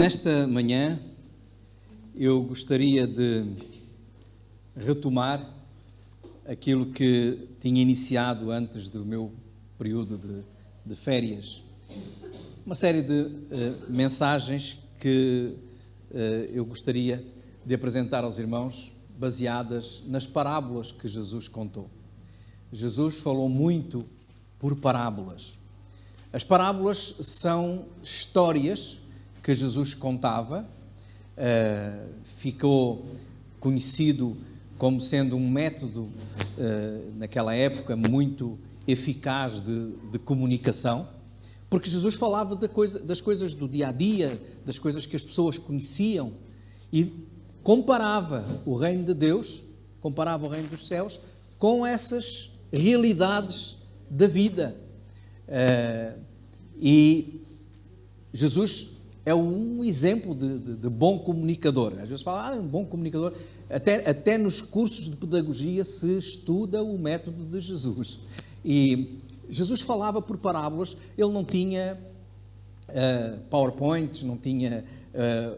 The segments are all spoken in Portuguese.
Nesta manhã, eu gostaria de retomar aquilo que tinha iniciado antes do meu período de férias. Uma série de mensagens que eu gostaria de apresentar aos irmãos, baseadas nas parábolas que Jesus contou. Jesus falou muito por parábolas. As parábolas são histórias que Jesus contava, ficou conhecido como sendo um método, naquela época, muito eficaz de comunicação, porque Jesus falava das coisas do dia-a-dia, das coisas que as pessoas conheciam, e comparava o reino de Deus, comparava o reino dos céus, com essas realidades da vida. E Jesus é um exemplo de bom comunicador. Às vezes fala, um bom comunicador. Até nos cursos de pedagogia se estuda o método de Jesus. E Jesus falava por parábolas. Ele não tinha PowerPoints, não tinha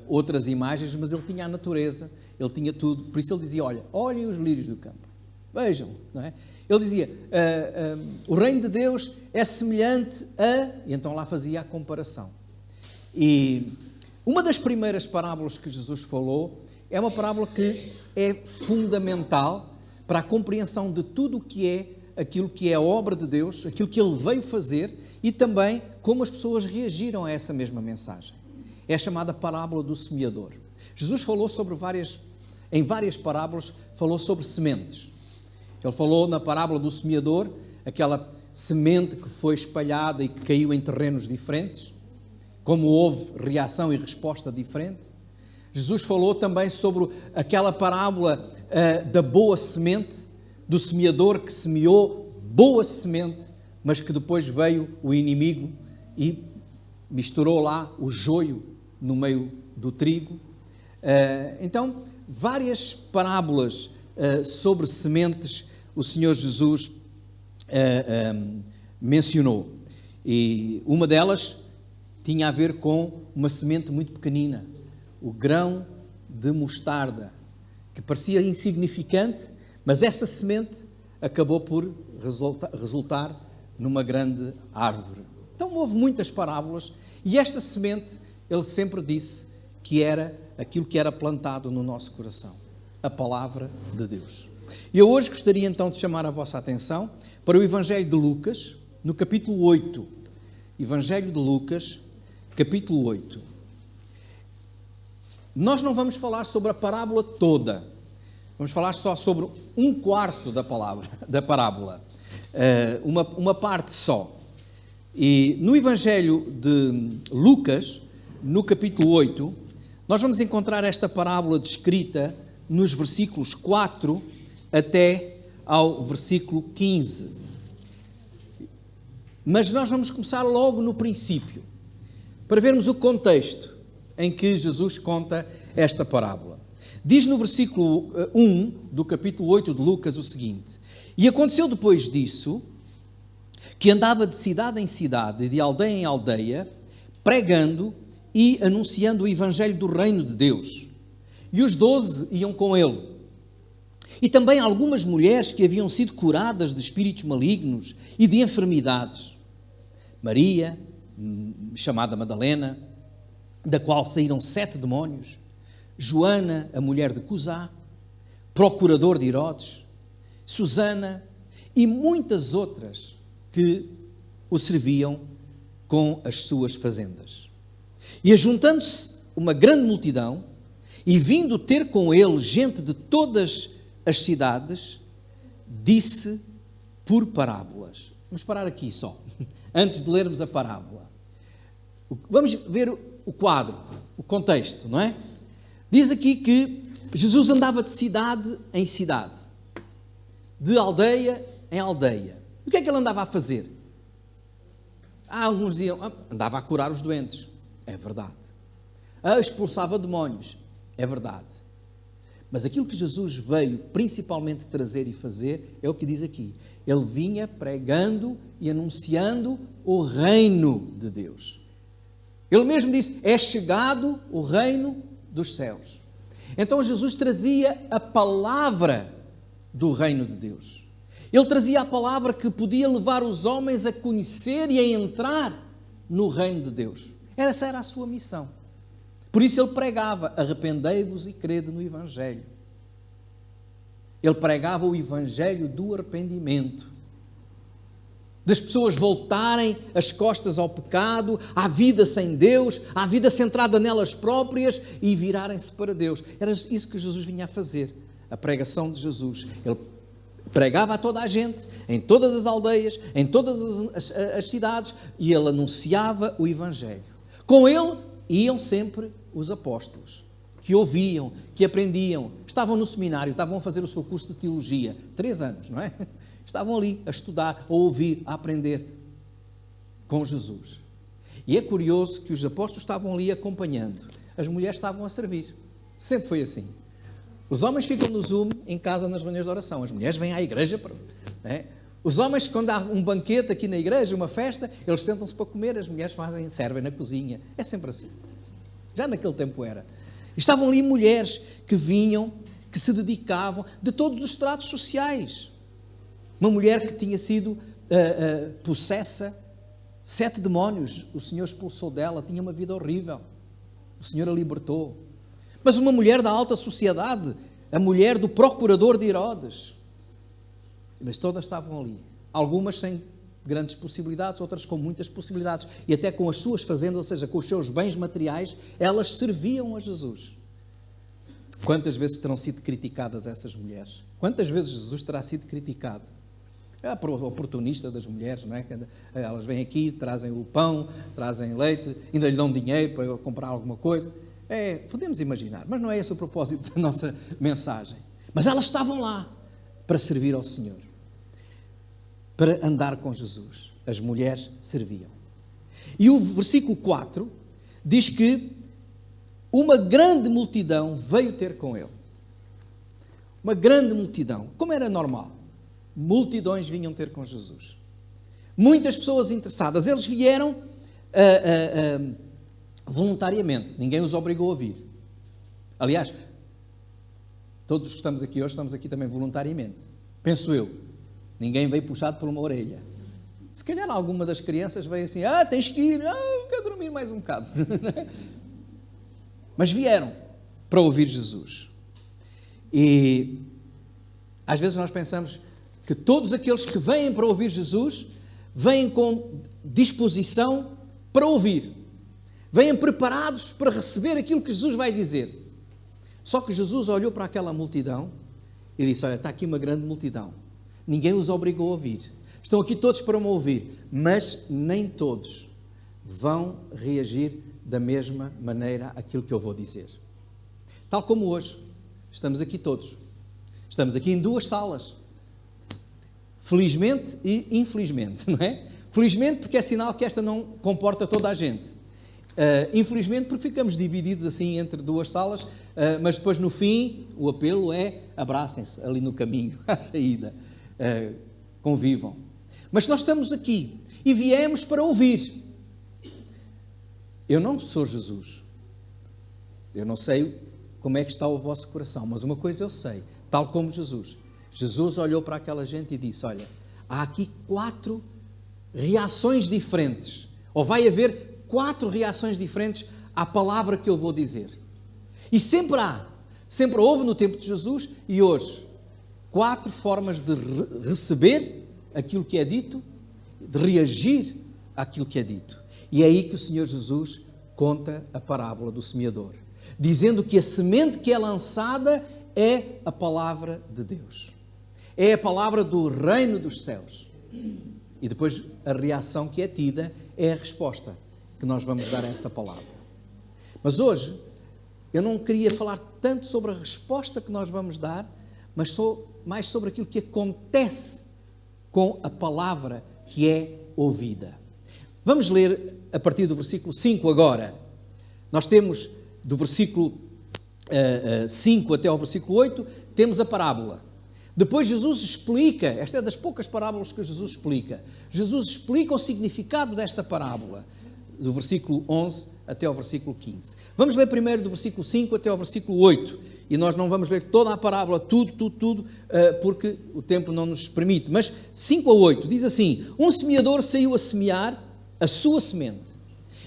outras imagens, mas ele tinha a natureza, ele tinha tudo. Por isso ele dizia, olhem os lírios do campo. Vejam, não é? Ele dizia, o reino de Deus é semelhante a... E então lá fazia a comparação. E uma das primeiras parábolas que Jesus falou é uma parábola que é fundamental para a compreensão de tudo o que é aquilo que é a obra de Deus, aquilo que Ele veio fazer e também como as pessoas reagiram a essa mesma mensagem. É a chamada parábola do semeador. Jesus falou em várias parábolas, falou sobre sementes. Ele falou na parábola do semeador, aquela semente que foi espalhada e que caiu em terrenos diferentes, como houve reação e resposta diferente. Jesus falou também sobre aquela parábola da boa semente, do semeador que semeou boa semente, mas que depois veio o inimigo e misturou lá o joio no meio do trigo. Então, várias parábolas sobre sementes o Senhor Jesus mencionou. E uma delas tinha a ver com uma semente muito pequenina, o grão de mostarda, que parecia insignificante, mas essa semente acabou por resultar numa grande árvore. Então houve muitas parábolas e esta semente, ele sempre disse que era aquilo que era plantado no nosso coração, a palavra de Deus. E eu hoje gostaria então de chamar a vossa atenção para o Evangelho de Lucas, no capítulo 8. Evangelho de Lucas, capítulo 8. Nós não vamos falar sobre a parábola toda, vamos falar só sobre um quarto da parábola, uma parte só. E no Evangelho de Lucas, no capítulo 8, nós vamos encontrar esta parábola descrita nos versículos 4 até ao versículo 15. Mas nós vamos começar logo no princípio, para vermos o contexto em que Jesus conta esta parábola. Diz no versículo 1 do capítulo 8 de Lucas o seguinte: E aconteceu depois disso, que andava de cidade em cidade e de aldeia em aldeia, pregando e anunciando o evangelho do reino de Deus. E os 12 iam com ele. E também algumas mulheres que haviam sido curadas de espíritos malignos e de enfermidades. Maria, chamada Madalena, da qual saíram 7 demónios. Joana, a mulher de Cusá, procurador de Herodes. Susana e muitas outras que o serviam com as suas fazendas. E ajuntando-se uma grande multidão e vindo ter com ele gente de todas as cidades, disse por parábolas. Vamos parar aqui só, antes de lermos a parábola. Vamos ver o quadro, o contexto, não é? Diz aqui que Jesus andava de cidade em cidade, de aldeia em aldeia. O que é que ele andava a fazer? Alguns diziam, andava a curar os doentes. É verdade. Expulsava demónios. É verdade. Mas aquilo que Jesus veio principalmente trazer e fazer é o que diz aqui. Ele vinha pregando e anunciando o reino de Deus. Ele mesmo disse, é chegado o reino dos céus. Então Jesus trazia a palavra do reino de Deus. Ele trazia a palavra que podia levar os homens a conhecer e a entrar no reino de Deus. Essa era a sua missão. Por isso ele pregava, arrependei-vos e crede no Evangelho. Ele pregava o Evangelho do arrependimento. Das pessoas voltarem as costas ao pecado, à vida sem Deus, à vida centrada nelas próprias e virarem-se para Deus. Era isso que Jesus vinha a fazer, a pregação de Jesus. Ele pregava a toda a gente, em todas as aldeias, em todas as cidades, e ele anunciava o Evangelho. Com ele iam sempre os apóstolos, que ouviam, que aprendiam, estavam no seminário, estavam a fazer o seu curso de teologia, 3 anos, não é? Estavam ali a estudar, a ouvir, a aprender com Jesus. E é curioso que os apóstolos estavam ali acompanhando, as mulheres estavam a servir. Sempre foi assim. Os homens ficam no Zoom, em casa, nas reuniões de oração. As mulheres vêm à igreja. Os homens, quando há um banquete aqui na igreja, uma festa, eles sentam-se para comer, as mulheres servem na cozinha. É sempre assim. Já naquele tempo era. Estavam ali mulheres que vinham, que se dedicavam, de todos os estratos sociais. Uma mulher que tinha sido possessa, 7 demónios, o Senhor expulsou dela, tinha uma vida horrível. O Senhor a libertou. Mas uma mulher da alta sociedade, a mulher do procurador de Herodes. Mas todas estavam ali. Algumas sem grandes possibilidades, outras com muitas possibilidades. E até com as suas fazendas, ou seja, com os seus bens materiais, elas serviam a Jesus. Quantas vezes terão sido criticadas essas mulheres? Quantas vezes Jesus terá sido criticado? É a oportunista das mulheres, não é? Elas vêm aqui, trazem o pão, trazem leite, ainda lhe dão dinheiro para comprar alguma coisa. Podemos imaginar, mas não é esse o propósito da nossa mensagem. Mas elas estavam lá para servir ao Senhor, para andar com Jesus. As mulheres serviam. E o versículo 4 diz que uma grande multidão veio ter com ele. Uma grande multidão, como era normal. Multidões vinham ter com Jesus. Muitas pessoas interessadas. Eles vieram voluntariamente. Ninguém os obrigou a vir. Aliás, todos os que estamos aqui hoje, estamos aqui também voluntariamente. Penso eu. Ninguém veio puxado por uma orelha. Se calhar alguma das crianças veio assim, tens que ir, quero dormir mais um bocado. Mas vieram para ouvir Jesus. E às vezes nós pensamos que todos aqueles que vêm para ouvir Jesus, vêm com disposição para ouvir. Vêm preparados para receber aquilo que Jesus vai dizer. Só que Jesus olhou para aquela multidão e disse, olha, está aqui uma grande multidão. Ninguém os obrigou a ouvir. Estão aqui todos para me ouvir, mas nem todos vão reagir da mesma maneira àquilo que eu vou dizer. Tal como hoje, estamos aqui todos. Estamos aqui em 2 salas. Felizmente e infelizmente, não é? Felizmente porque é sinal que esta não comporta toda a gente. Infelizmente porque ficamos divididos assim entre 2 salas, mas depois no fim o apelo é abracem-se ali no caminho, à saída. Convivam. Mas nós estamos aqui e viemos para ouvir. Eu não sou Jesus. Eu não sei como é que está o vosso coração, mas uma coisa eu sei, tal como Jesus. Jesus olhou para aquela gente e disse, olha, há aqui 4 reações diferentes, ou vai haver 4 reações diferentes à palavra que eu vou dizer. E sempre houve no tempo de Jesus e hoje, 4 formas de receber aquilo que é dito, de reagir àquilo que é dito. E é aí que o Senhor Jesus conta a parábola do semeador, dizendo que a semente que é lançada é a palavra de Deus. É a palavra do reino dos céus. E depois a reação que é tida é a resposta que nós vamos dar a essa palavra. Mas hoje eu não queria falar tanto sobre a resposta que nós vamos dar, mas mais sobre aquilo que acontece com a palavra que é ouvida. Vamos ler a partir do versículo 5 agora. Nós temos do versículo 5 até ao versículo 8, temos a parábola. Depois Jesus explica, esta é das poucas parábolas que Jesus explica. Jesus explica o significado desta parábola. do versículo 11 até ao versículo 15. Vamos ler primeiro do versículo 5 até ao versículo 8. E nós não vamos ler toda a parábola, tudo, porque o tempo não nos permite. Mas 5 a 8 diz assim: um semeador saiu a semear a sua semente.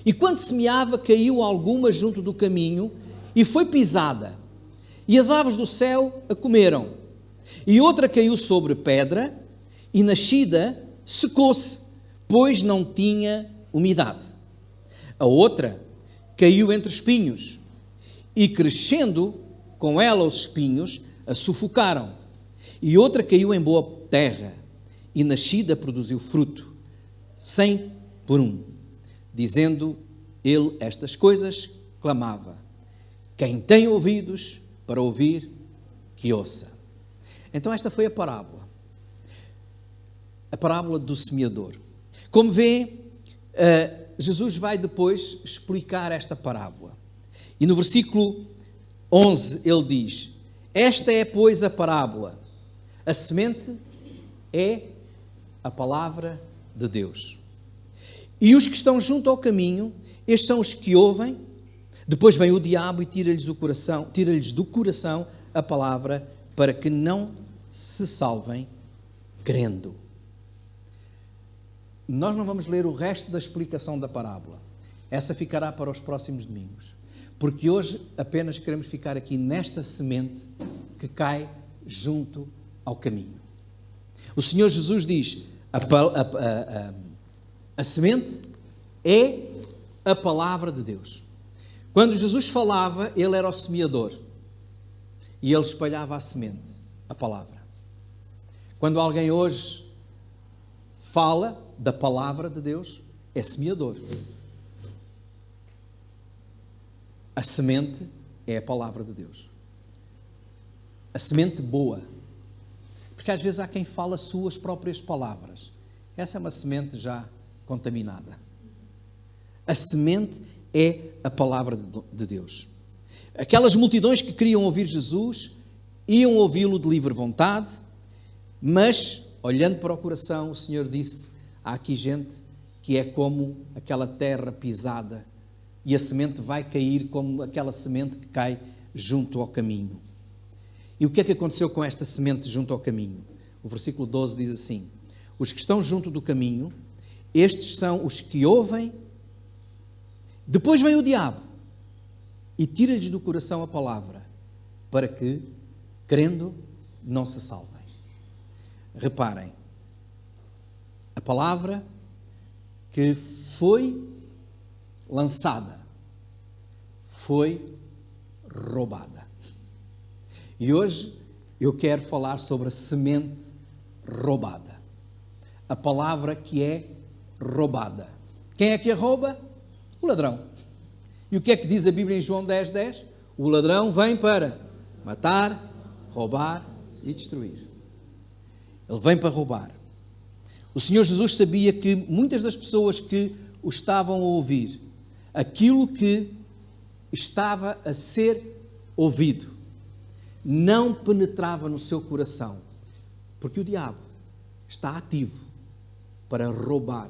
E quando semeava, caiu alguma junto do caminho e foi pisada. E as aves do céu a comeram. E outra caiu sobre pedra e, nascida, secou-se, pois não tinha umidade. A outra caiu entre espinhos e, crescendo com ela os espinhos, a sufocaram. E outra caiu em boa terra e, nascida, produziu fruto, 100 por 1. Dizendo ele estas coisas, clamava: quem tem ouvidos para ouvir, que ouça. Então esta foi a parábola do semeador. Como vê, Jesus vai depois explicar esta parábola. E no versículo 11 ele diz: esta é, pois, a parábola. A semente é a palavra de Deus. E os que estão junto ao caminho, estes são os que ouvem. Depois vem o diabo e tira-lhes do coração a palavra, para que não se salvem crendo. Nós não vamos ler o resto da explicação da parábola. Essa ficará para os próximos domingos. Porque hoje apenas queremos ficar aqui nesta semente que cai junto ao caminho. O Senhor Jesus diz: a semente é a palavra de Deus. Quando Jesus falava, ele era o semeador. E ele espalhava a semente, a palavra. Quando alguém hoje fala da palavra de Deus, é semeador. A semente é a palavra de Deus. A semente boa. Porque às vezes há quem fala suas próprias palavras. Essa é uma semente já contaminada. A semente é a palavra de Deus. Aquelas multidões que queriam ouvir Jesus, iam ouvi-lo de livre vontade, mas, olhando para o coração, o Senhor disse: há aqui gente que é como aquela terra pisada, e a semente vai cair como aquela semente que cai junto ao caminho. E o que é que aconteceu com esta semente junto ao caminho? O versículo 12 diz assim: os que estão junto do caminho, estes são os que ouvem. Depois vem o diabo e tira-lhes do coração a palavra, para que, crendo, não se salvem. Reparem, a palavra que foi lançada foi roubada. E hoje eu quero falar sobre a semente roubada. A palavra que é roubada. Quem é que a rouba? O ladrão. E o que é que diz a Bíblia em João 10:10? O ladrão vem para matar, roubar e destruir. Ele vem para roubar. O Senhor Jesus sabia que muitas das pessoas que o estavam a ouvir, aquilo que estava a ser ouvido, não penetrava no seu coração, porque o diabo está ativo para roubar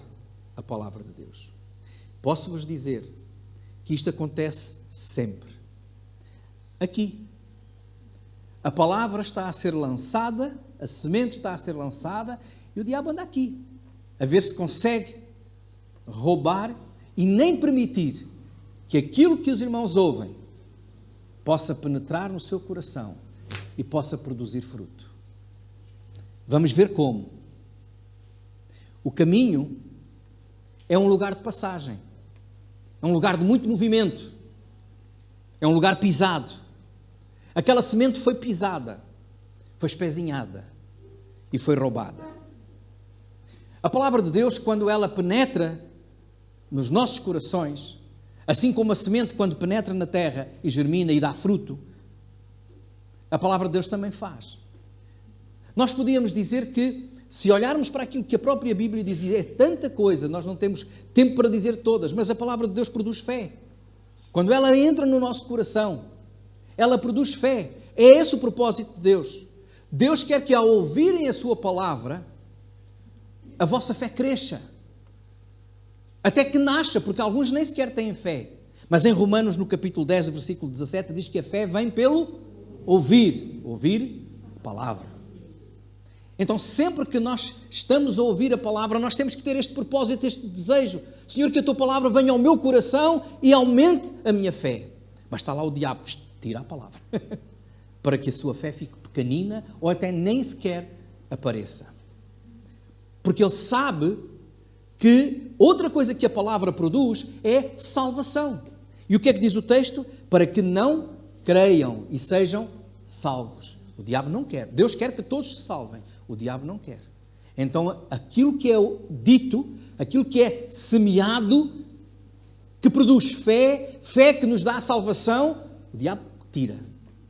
a palavra de Deus. Posso-vos dizer que isto acontece sempre. Aqui. A palavra está a ser lançada, a semente está a ser lançada, e o diabo anda aqui, a ver se consegue roubar e nem permitir que aquilo que os irmãos ouvem possa penetrar no seu coração e possa produzir fruto. Vamos ver como. O caminho é um lugar de passagem, é um lugar de muito movimento, é um lugar pisado. Aquela semente foi pisada, foi espezinhada e foi roubada. A palavra de Deus, quando ela penetra nos nossos corações, assim como a semente quando penetra na terra e germina e dá fruto, a palavra de Deus também faz. Nós podíamos dizer que, se olharmos para aquilo que a própria Bíblia diz, é tanta coisa, nós não temos tempo para dizer todas, mas a palavra de Deus produz fé. Quando ela entra no nosso coração, ela produz fé. É esse o propósito de Deus. Deus quer que, ao ouvirem a sua palavra, a vossa fé cresça. Até que nasça, porque alguns nem sequer têm fé. Mas em Romanos, no capítulo 10, versículo 17, diz que a fé vem pelo ouvir. Ouvir a palavra. Então, sempre que nós estamos a ouvir a palavra, nós temos que ter este propósito, este desejo. Senhor, que a tua palavra venha ao meu coração e aumente a minha fé. Mas está lá o diabo, tira a palavra. Para que a sua fé fique pequenina ou até nem sequer apareça. Porque ele sabe que outra coisa que a palavra produz é salvação. E o que é que diz o texto? Para que não creiam e sejam salvos. O diabo não quer. Deus quer que todos se salvem. O diabo não quer. Então, aquilo que é dito, aquilo que é semeado, que produz fé, fé que nos dá a salvação, o diabo tira.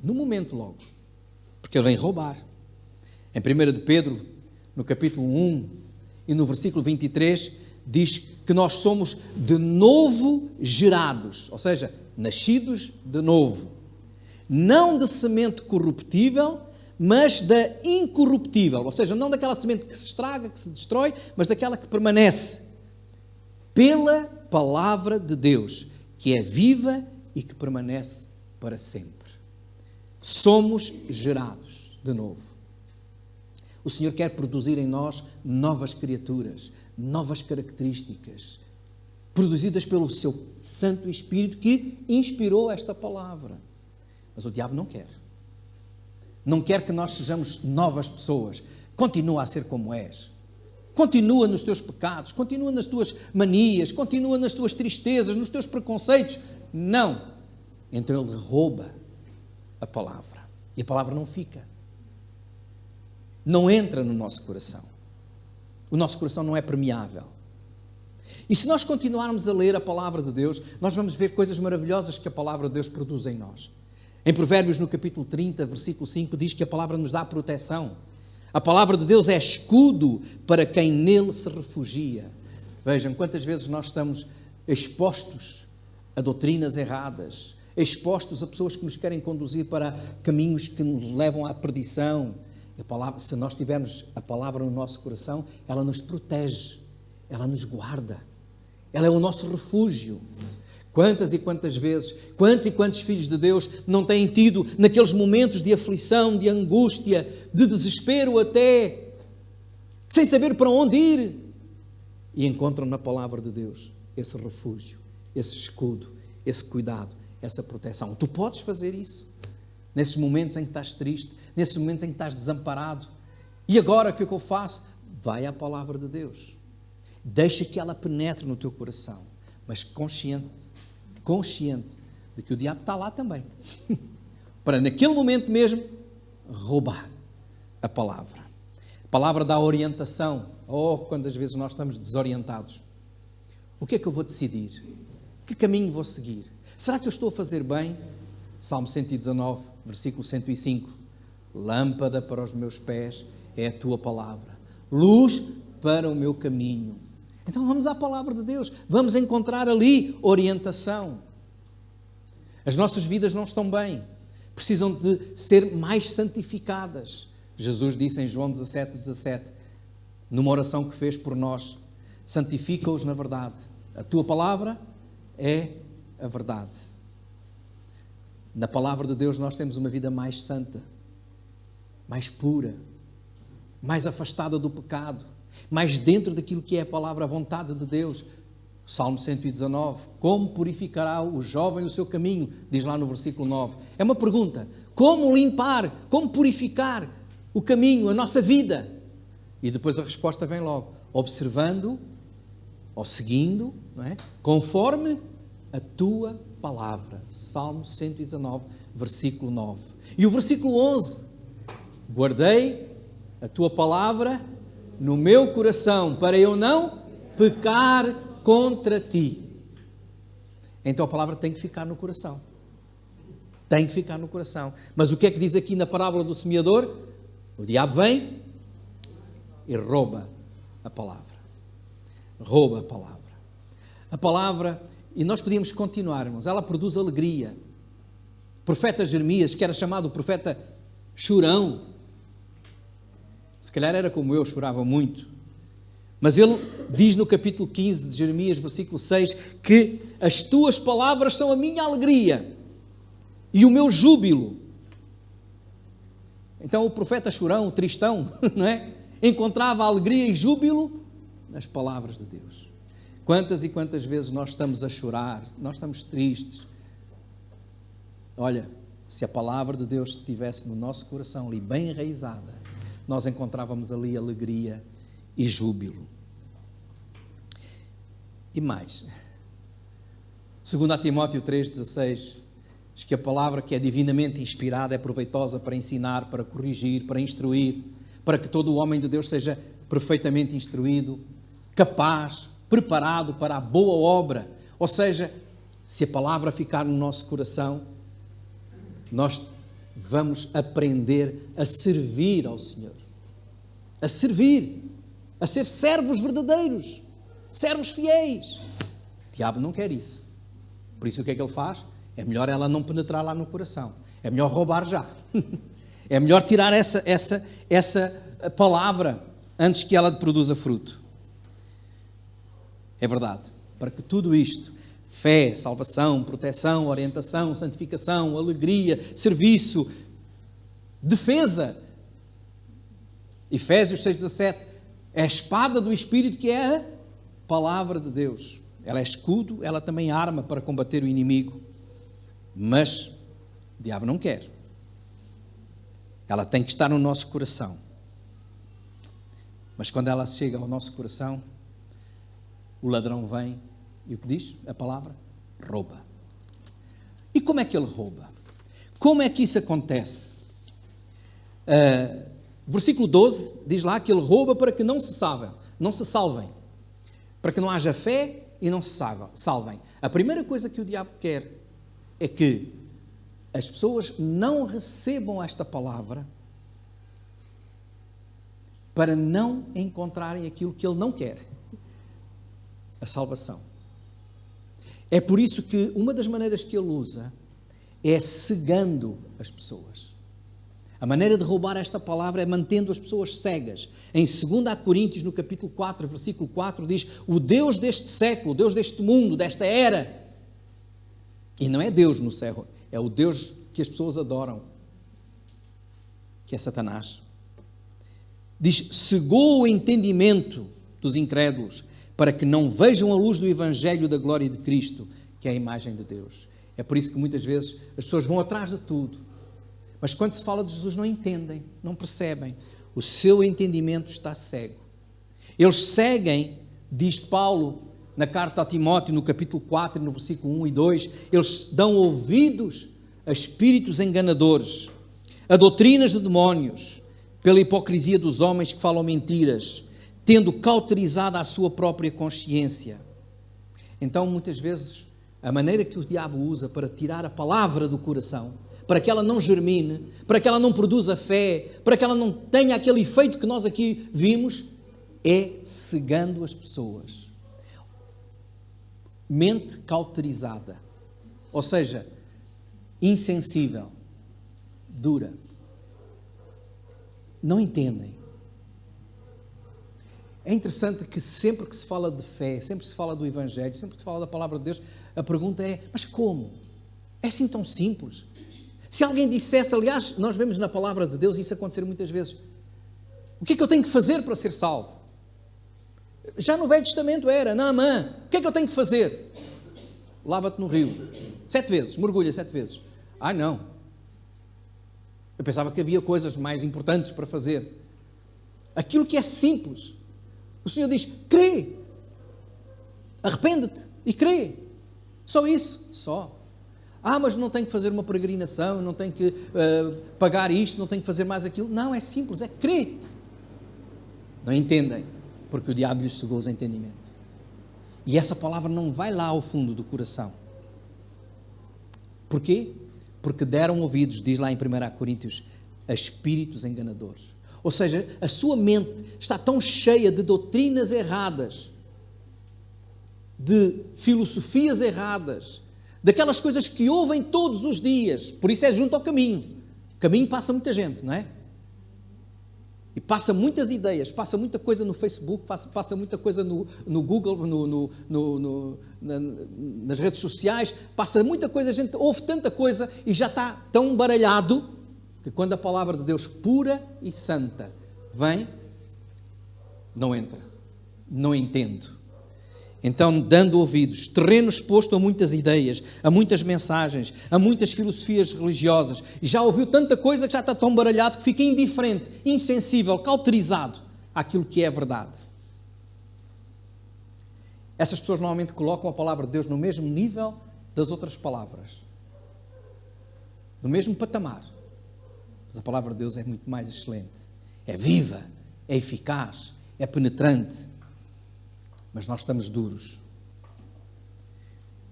No momento logo. Porque ele vem roubar. Em 1 de Pedro, no capítulo 1 e no versículo 23, diz que nós somos de novo gerados, ou seja, nascidos de novo. Não de semente corruptível, mas da incorruptível, ou seja, não daquela semente que se estraga, que se destrói, mas daquela que permanece. Pela palavra de Deus, que é viva e que permanece para sempre. Somos gerados de novo. O Senhor quer produzir em nós novas criaturas, novas características, produzidas pelo seu Santo Espírito que inspirou esta palavra. Mas o diabo não quer. Não quer que nós sejamos novas pessoas. Continua a ser como és. Continua nos teus pecados, continua nas tuas manias, continua nas tuas tristezas, nos teus preconceitos. Não. Então ele rouba a palavra. E a palavra não fica. Não entra no nosso coração. O nosso coração não é permeável. E se nós continuarmos a ler a palavra de Deus, nós vamos ver coisas maravilhosas que a palavra de Deus produz em nós. Em Provérbios, no capítulo 30, versículo 5, diz que a palavra nos dá proteção. A palavra de Deus é escudo para quem nele se refugia. Vejam quantas vezes nós estamos expostos a doutrinas erradas, expostos a pessoas que nos querem conduzir para caminhos que nos levam à perdição. A palavra, se nós tivermos a palavra no nosso coração, ela nos protege, ela nos guarda, ela é o nosso refúgio. Quantas e quantas vezes, quantos e quantos filhos de Deus não têm tido naqueles momentos de aflição, de angústia, de desespero até, sem saber para onde ir, e encontram na palavra de Deus esse refúgio, esse escudo, esse cuidado, essa proteção. Tu podes fazer isso nesses momentos em que estás triste, nesses momentos em que estás desamparado. E agora o que eu faço? Vai à palavra de Deus. Deixa que ela penetre no teu coração, mas consciente de que o diabo está lá também, para naquele momento mesmo roubar a palavra. A palavra dá orientação. Oh, quantas vezes nós estamos desorientados. O que é que eu vou decidir? Que caminho vou seguir? Será que eu estou a fazer bem? Salmo 119, versículo 105. Lâmpada para os meus pés é a tua palavra, luz para o meu caminho. Então vamos à palavra de Deus, vamos encontrar ali orientação. As nossas vidas não estão bem, precisam de ser mais santificadas. Jesus disse em João 17:17, numa oração que fez por nós: santifica-os na verdade, a tua palavra é a verdade. Na palavra de Deus nós temos uma vida mais santa, mais pura, mais afastada do pecado, mais dentro daquilo que é a palavra, a vontade de Deus. Salmo 119, como purificará o jovem o seu caminho, diz lá no versículo 9. É uma pergunta, como limpar, como purificar o caminho, a nossa vida? E depois a resposta vem logo, observando, ou seguindo, não é? Conforme a tua palavra. Salmo 119, versículo 9. E o versículo 11, guardei a tua palavra no meu coração, para eu não pecar contra ti. Então a palavra tem que ficar no coração. Tem que ficar no coração. Mas o que é que diz aqui na parábola do semeador? O diabo vem e rouba a palavra. Rouba a palavra. A palavra, e nós podíamos continuar, irmãos, ela produz alegria. O profeta Jeremias, que era chamado o profeta chorão, se calhar era como eu, chorava muito. Mas ele diz no capítulo 15 de Jeremias, versículo 6, que as tuas palavras são a minha alegria e o meu júbilo. Então o profeta chorão, o tristão, não é? Encontrava alegria e júbilo nas palavras de Deus. Quantas e quantas vezes nós estamos a chorar, nós estamos tristes. Olha, se a palavra de Deus estivesse no nosso coração ali bem enraizada, nós encontrávamos ali alegria e júbilo. E mais, 2 Timóteo 3,16, diz que a palavra que é divinamente inspirada é proveitosa para ensinar, para corrigir, para instruir, para que todo o homem de Deus seja perfeitamente instruído, capaz, preparado para a boa obra. Ou seja, se a palavra ficar no nosso coração, nós vamos aprender a servir ao Senhor. A servir, a ser servos verdadeiros, servos fiéis. O diabo não quer isso. Por isso o que é que ele faz? É melhor ela não penetrar lá no coração. É melhor roubar já. É melhor tirar essa palavra antes que ela produza fruto. É verdade. Para que tudo isto, fé, salvação, proteção, orientação, santificação, alegria, serviço, defesa. Efésios 6,17 é a espada do Espírito, que é a palavra de Deus. Ela é escudo, ela também é arma para combater o inimigo. Mas o diabo não quer. Ela tem que estar no nosso coração. Mas quando ela chega ao nosso coração, o ladrão vem e o que diz? A palavra? Rouba. E como é que ele rouba? Como é que isso acontece? Versículo 12 diz lá que ele rouba para que não se salvem. Para que não haja fé e não se salvem. A primeira coisa que o diabo quer é que as pessoas não recebam esta palavra para não encontrarem aquilo que ele não quer, a salvação. É por isso que uma das maneiras que ele usa é cegando as pessoas. A maneira de roubar esta palavra é mantendo as pessoas cegas. Em 2 Coríntios, no capítulo 4, versículo 4, diz: o Deus deste século, o Deus deste mundo, desta era. E não é Deus no céu, é o Deus que as pessoas adoram, que é Satanás. Diz: cegou o entendimento dos incrédulos, para que não vejam a luz do Evangelho da glória de Cristo, que é a imagem de Deus. É por isso que muitas vezes as pessoas vão atrás de tudo, mas quando se fala de Jesus não entendem, não percebem. O seu entendimento está cego. Eles seguem, diz Paulo na carta a Timóteo, no capítulo 4, no versículo 1 e 2, eles dão ouvidos a espíritos enganadores, a doutrinas de demónios, pela hipocrisia dos homens que falam mentiras, tendo cauterizada a sua própria consciência. Então, muitas vezes, a maneira que o diabo usa para tirar a palavra do coração, para que ela não germine, para que ela não produza fé, para que ela não tenha aquele efeito que nós aqui vimos, é cegando as pessoas. Mente cauterizada, ou seja, insensível, dura. Não entendem. É interessante que sempre que se fala de fé, sempre que se fala do Evangelho, sempre que se fala da palavra de Deus, a pergunta é: mas como? É assim tão simples? Se alguém dissesse, aliás, nós vemos na palavra de Deus isso acontecer muitas vezes: o que é que eu tenho que fazer para ser salvo? Já no Velho Testamento era: Naamã, o que é que eu tenho que fazer? Lava-te no rio 7 vezes, mergulha 7 vezes. Ah, não. Eu pensava que havia coisas mais importantes para fazer. Aquilo que é simples. O Senhor diz: crê, arrepende-te e crê. Só isso, só. Ah, mas não tenho que fazer uma peregrinação, não tenho que pagar isto, não tenho que fazer mais aquilo. Não, é simples, é crer. Não entendem, porque o diabo lhes cegou os entendimentos. E essa palavra não vai lá ao fundo do coração. Porquê? Porque deram ouvidos, diz lá em 1 Coríntios, a espíritos enganadores. Ou seja, a sua mente está tão cheia de doutrinas erradas, de filosofias erradas, daquelas coisas que ouvem todos os dias. Por isso é junto ao caminho. O caminho passa muita gente, não é? E passa muitas ideias, passa muita coisa no Facebook, passa muita coisa no Google, nas redes sociais, passa muita coisa, a gente ouve tanta coisa e já está tão baralhado que quando a palavra de Deus pura e santa vem, não entra, não entendo. Então, dando ouvidos, terreno exposto a muitas ideias, a muitas mensagens, a muitas filosofias religiosas, e já ouviu tanta coisa que já está tão baralhado que fica indiferente, insensível, cauterizado àquilo que é a verdade. Essas pessoas normalmente colocam a palavra de Deus no mesmo nível das outras palavras, no mesmo patamar. Mas a palavra de Deus é muito mais excelente, é viva, é eficaz, é penetrante. Mas nós estamos duros.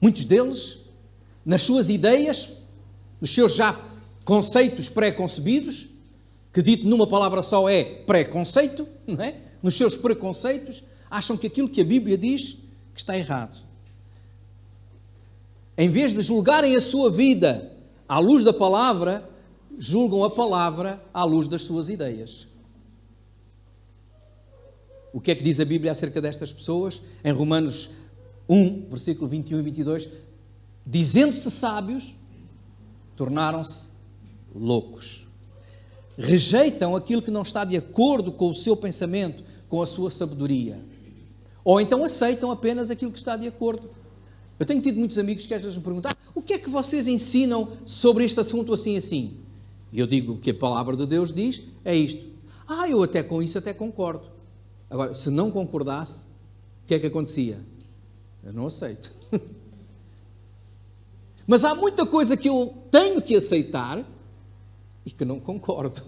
Muitos deles, nas suas ideias, nos seus já conceitos pré-concebidos, que dito numa palavra só é pré-conceito, não é? Nos seus preconceitos, acham que aquilo que a Bíblia diz que está errado. Em vez de julgarem a sua vida à luz da palavra, julgam a palavra à luz das suas ideias. O que é que diz a Bíblia acerca destas pessoas? Em Romanos 1, versículo 21 e 22, dizendo-se sábios, tornaram-se loucos. Rejeitam aquilo que não está de acordo com o seu pensamento, com a sua sabedoria. Ou então aceitam apenas aquilo que está de acordo. Eu tenho tido muitos amigos que às vezes me perguntam: o que é que vocês ensinam sobre este assunto assim assim? E eu digo que a palavra de Deus diz, é isto. Eu até com isso até concordo. Agora, se não concordasse, o que é que acontecia? Eu não aceito. Mas há muita coisa que eu tenho que aceitar e que não concordo.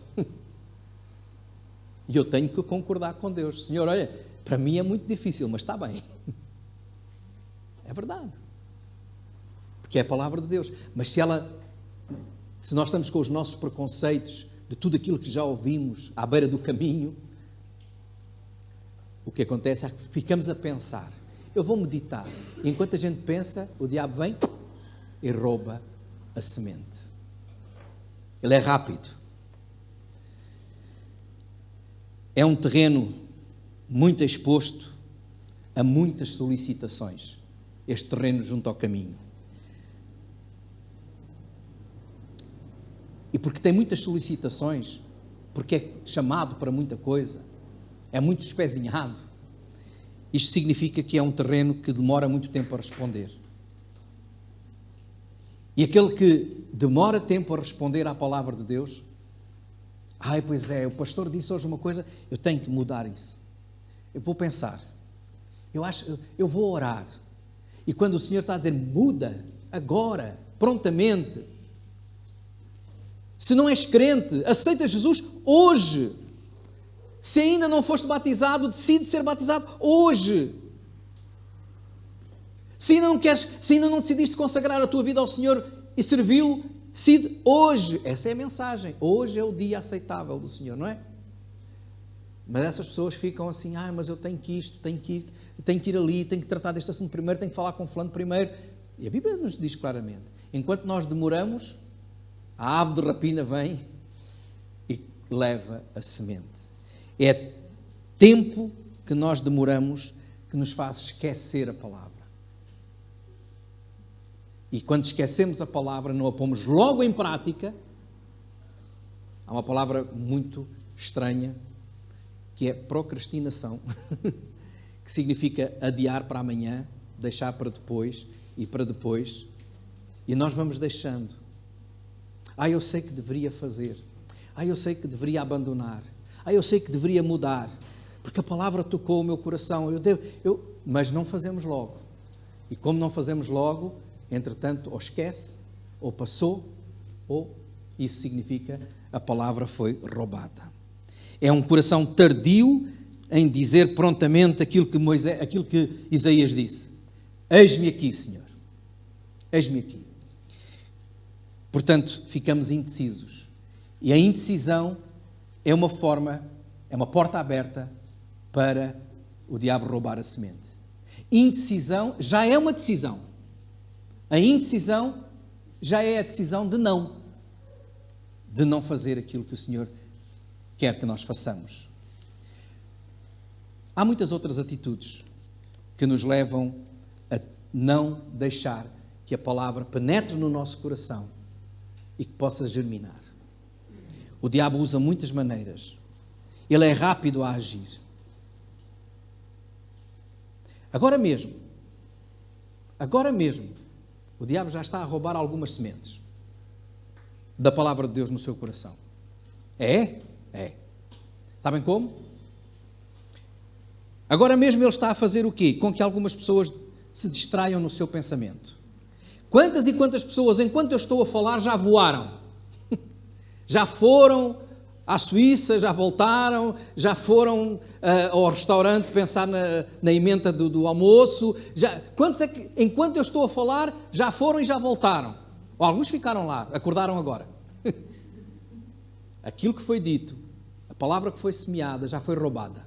E eu tenho que concordar com Deus. Senhor, olha, para mim é muito difícil, mas está bem. É verdade. Porque é a palavra de Deus. Mas se nós estamos com os nossos preconceitos de tudo aquilo que já ouvimos à beira do caminho, o que acontece é que ficamos a pensar. Eu vou meditar. E enquanto a gente pensa, o diabo vem e rouba a semente. Ele é rápido. É um terreno muito exposto a muitas solicitações. Este terreno junto ao caminho. E porque tem muitas solicitações, porque é chamado para muita coisa, é muito espezinhado, isto significa que é um terreno que demora muito tempo a responder. E aquele que demora tempo a responder à palavra de Deus, pois é, o pastor disse hoje uma coisa, eu tenho que mudar isso. Eu vou pensar, eu vou orar. E quando o Senhor está a dizer, muda, agora, prontamente. Se não és crente, aceita Jesus hoje. Se ainda não foste batizado, decide ser batizado hoje. Se ainda não decidiste consagrar a tua vida ao Senhor e servi-lo, decide hoje. Essa é a mensagem. Hoje é o dia aceitável do Senhor, não é? Mas essas pessoas ficam assim, mas eu tenho que isto, tenho que ir ali, tenho que tratar deste assunto primeiro, tenho que falar com fulano primeiro. E a Bíblia nos diz claramente, enquanto nós demoramos, a ave de rapina vem e leva a semente. É tempo que nós demoramos que nos faz esquecer a palavra. E quando esquecemos a palavra, não a pomos logo em prática. Há uma palavra muito estranha, que é procrastinação, que significa adiar para amanhã, deixar para depois e para depois. E nós vamos deixando. Eu sei que deveria fazer. Eu sei que deveria abandonar. Eu sei que deveria mudar, porque a palavra tocou o meu coração, mas não fazemos logo. E como não fazemos logo, entretanto, ou esquece, ou passou, ou isso significa a palavra foi roubada. É um coração tardio em dizer prontamente aquilo que Isaías disse. Eis-me aqui, Senhor. Eis-me aqui. Portanto, ficamos indecisos. E a indecisão é uma porta aberta para o diabo roubar a semente. Indecisão já é uma decisão. A indecisão já é a decisão de não fazer aquilo que o Senhor quer que nós façamos. Há muitas outras atitudes que nos levam a não deixar que a palavra penetre no nosso coração e que possa germinar. O diabo usa muitas maneiras. Ele é rápido a agir. Agora mesmo, o diabo já está a roubar algumas sementes da palavra de Deus no seu coração. É? É. Sabem como? Agora mesmo ele está a fazer o quê? Com que algumas pessoas se distraiam no seu pensamento. Quantas e quantas pessoas, enquanto eu estou a falar, já voaram? Já foram à Suíça, já voltaram, já foram ao restaurante pensar na emenda do almoço. Quantos é que, enquanto eu estou a falar, já foram e já voltaram? Ou alguns ficaram lá, acordaram agora. Aquilo que foi dito, a palavra que foi semeada, já foi roubada.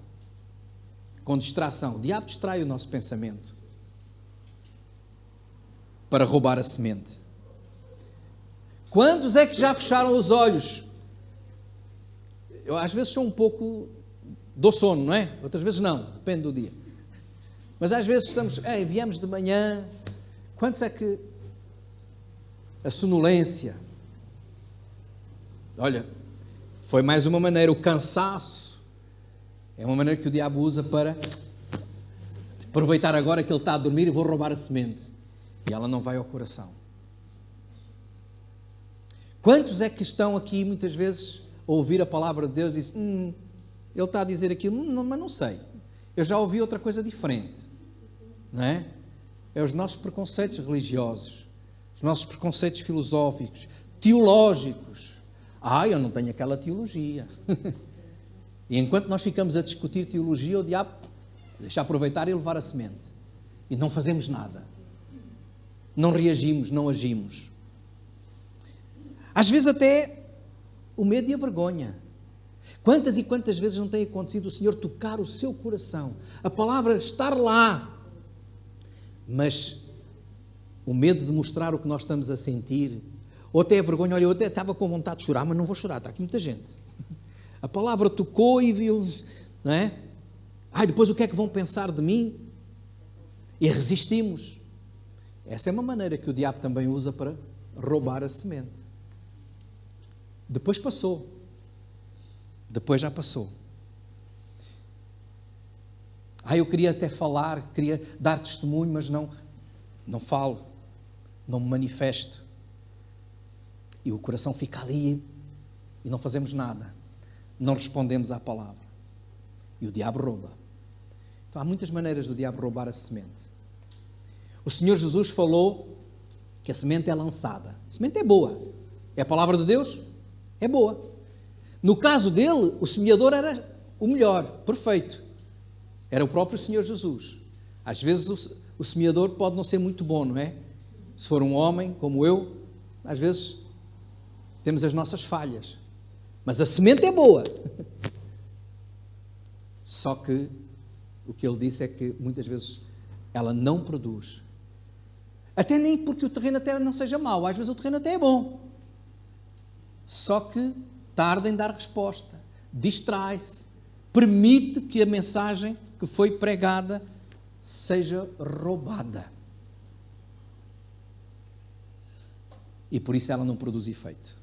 Com distração. O diabo distrai o nosso pensamento para roubar a semente. Quantos é que já fecharam os olhos? Eu às vezes sou um pouco do sono, não é? Outras vezes não, depende do dia. Mas às vezes viemos de manhã. Quantos é que a sonolência? Olha, foi mais uma maneira, o cansaço é uma maneira que o diabo usa para aproveitar agora que ele está a dormir e vou roubar a semente. E ela não vai ao coração. Quantos é que estão aqui muitas vezes a ouvir a palavra de Deus e dizem, ele está a dizer aquilo, mas não sei. Eu já ouvi outra coisa diferente. Não é? É os nossos preconceitos religiosos, os nossos preconceitos filosóficos, teológicos. Eu não tenho aquela teologia. E enquanto nós ficamos a discutir teologia, o diabo deixa aproveitar e levar a semente. E não fazemos nada. Não reagimos, não agimos. Às vezes até o medo e a vergonha. Quantas e quantas vezes não tem acontecido o Senhor tocar o seu coração? A palavra estar lá. Mas o medo de mostrar o que nós estamos a sentir, ou até a vergonha, olha, eu até estava com vontade de chorar, mas não vou chorar, está aqui muita gente. A palavra tocou e viu, não é? Depois o que é que vão pensar de mim? E resistimos. Essa é uma maneira que o diabo também usa para roubar a semente. Depois passou. Depois já passou. Eu queria até falar, queria dar testemunho, mas não falo, não me manifesto. E o coração fica ali e não fazemos nada. Não respondemos à palavra. E o diabo rouba. Então há muitas maneiras do diabo roubar a semente. O Senhor Jesus falou que a semente é lançada. A semente é boa. É a palavra de Deus? É boa. No caso dele, o semeador era o melhor, perfeito. Era o próprio Senhor Jesus. Às vezes o semeador pode não ser muito bom, não é? Se for um homem como eu, às vezes temos as nossas falhas. Mas a semente é boa. Só que o que ele disse é que muitas vezes ela não produz. Até nem porque o terreno até não seja mau. Às vezes o terreno até é bom. Só que tarda em dar resposta. Distrai-se. Permite que a mensagem que foi pregada seja roubada. E por isso ela não produz efeito.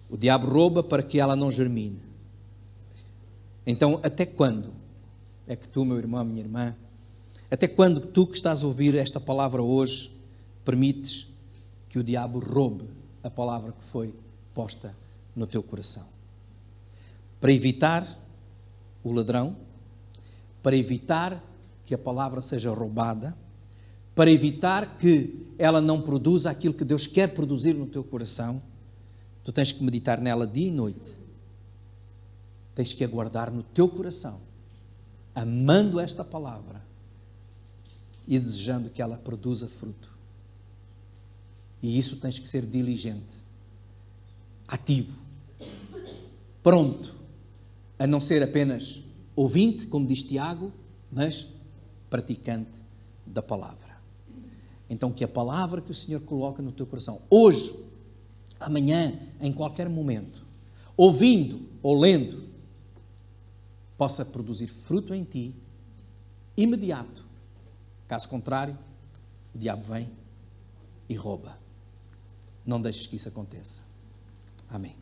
O diabo rouba para que ela não germine. Então, até quando é que tu, meu irmão, minha irmã, até quando tu que estás a ouvir esta palavra hoje, permites que o diabo roube a palavra que foi posta no teu coração? Para evitar o ladrão, para evitar que a palavra seja roubada, para evitar que ela não produza aquilo que Deus quer produzir no teu coração, tu tens que meditar nela dia e noite. Tens que aguardar no teu coração, amando esta palavra e desejando que ela produza fruto. E isso tens que ser diligente, ativo, pronto, a não ser apenas ouvinte, como diz Tiago, mas praticante da palavra. Então, que a palavra que o Senhor coloca no teu coração, hoje, amanhã, em qualquer momento, ouvindo ou lendo, possa produzir fruto em ti, imediato. Caso contrário, o diabo vem e rouba. Não deixes que isso aconteça. Amém.